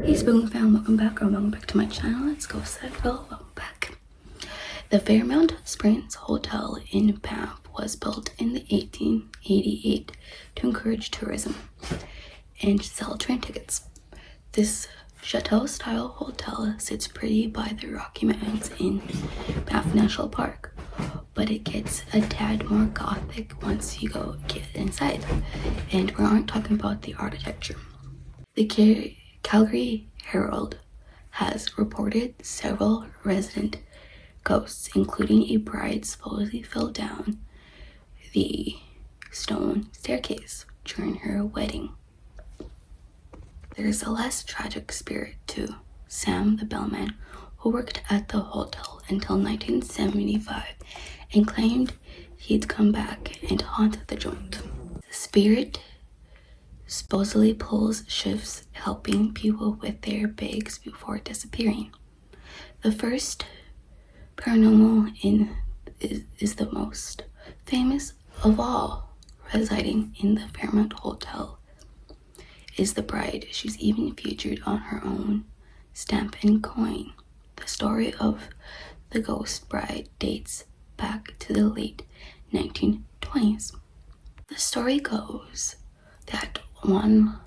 Hey Spoon fam, welcome back to my channel. Let's go cycle. Welcome back. The Fairmount Springs Hotel in Banff was built in the 1888 to encourage tourism and sell train tickets. This chateau-style hotel sits pretty by the Rocky Mountains in Banff National Park, but it gets a tad more gothic once you get inside, and we aren't talking about the architecture. The Calgary Herald has reported several resident ghosts, including a bride supposedly fell down the stone staircase during her wedding. There's a less tragic spirit to Sam the bellman, who worked at the hotel until 1975 and claimed he'd come back and haunt the joint. The spirit supposedly pulls shifts, helping people with their bags before disappearing. The first paranormal is the most famous of all, residing in the Fairmount Hotel, is the bride. She's even featured on her own stamp and coin. The story of the ghost bride dates back to the late 1920s. The story goes that on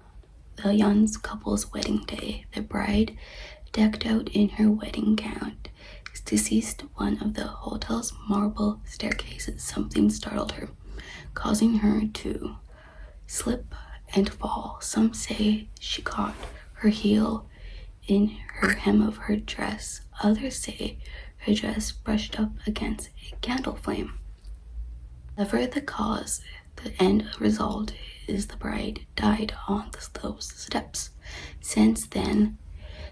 the young couple's wedding day, the bride, decked out in her wedding gown, deceased one of the hotel's marble staircases. Something startled her, causing her to slip and fall. Some say she caught her heel in her hem of her dress. Others say her dress brushed up against a candle flame. Whatever the cause, the end result is the bride died on those steps. Since then,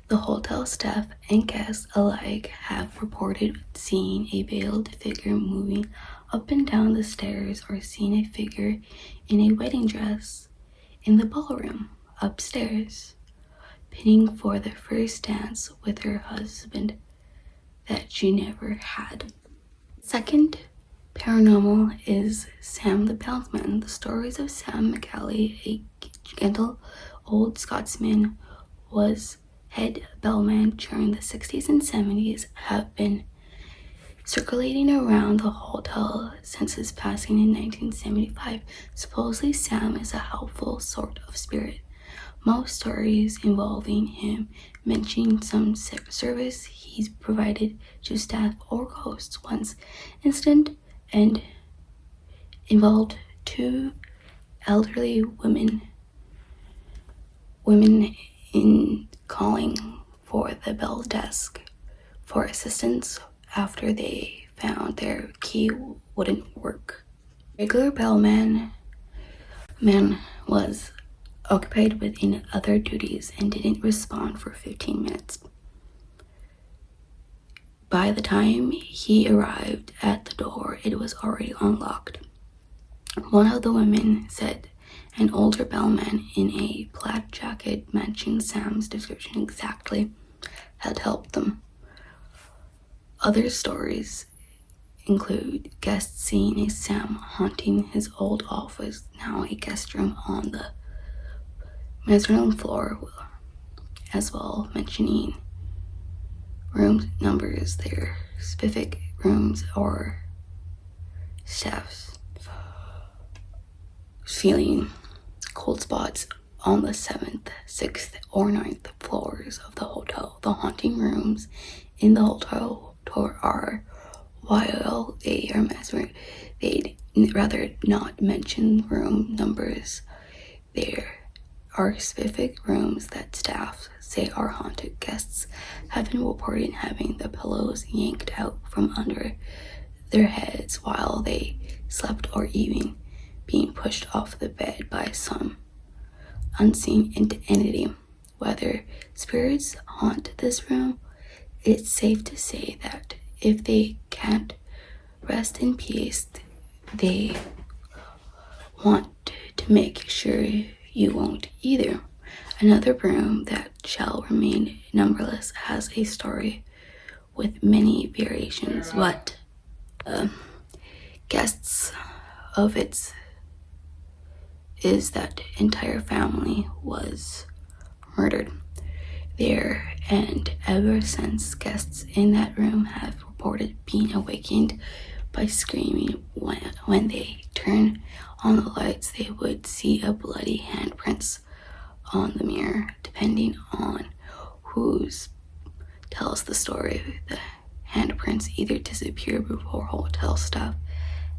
the hotel staff and guests alike have reported seeing a veiled figure moving up and down the stairs, or seeing a figure in a wedding dress in the ballroom upstairs, pinning for the first dance with her husband that she never had. Second paranormal is Sam the bellman. The stories of Sam McCallie, a gentle old Scotsman, was head bellman during the 60s and 70s, have been circulating around the hotel since his passing in 1975. Supposedly Sam is a helpful sort of spirit. Most stories involving him mention some service he's provided to staff or ghosts. Once incident and involved two elderly women in calling for the bell desk for assistance after they found their key wouldn't work. Regular bellman was occupied with other duties and didn't respond for 15 minutes. By the time he arrived at the door, it was already unlocked. One of the women said an older bellman in a plaid jacket matching Sam's description exactly had helped them. Other stories include guests seeing a Sam haunting his old office, now a guest room on the mezzanine floor, as well, mentioning room numbers, their specific rooms, or staffs feeling cold spots on the 7th, 6th, or 9th floors of the hotel. The haunting rooms in the hotel tour are, while they are mesmeric, they'd rather not mention room numbers. There are specific rooms that staff say are haunted. Guests have been reported having the pillows yanked out from under their heads while they slept, or even being pushed off the bed by some unseen entity. Whether spirits haunt this room, it's safe to say that if they can't rest in peace, they want to make sure you won't either. Another room that shall remain numberless has a story with many variations, but guests of its is that entire family was murdered. there, and ever since, guests in that room have reported being awakened by screaming. When they turn on the lights, they would see a bloody handprints on the mirror. Depending on whose tells the story, the handprints either disappear before hotel staff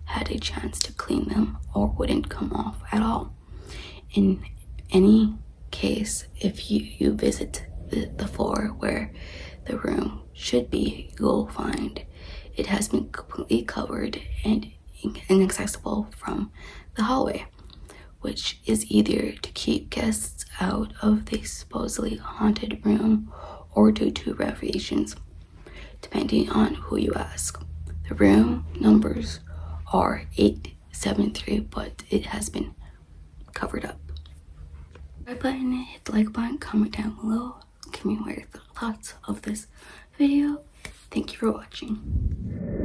had a chance to clean them or wouldn't come off at all. In any case, if you visit the floor where the room should be, you'll find it has been completely covered and inaccessible from the hallway, which is either to keep guests out of the supposedly haunted room or due to renovations, depending on who you ask. The room numbers are 873, but it has been covered up. Subscribe button, hit the like button, comment down below, give me what your thoughts of this video. Thank you for watching.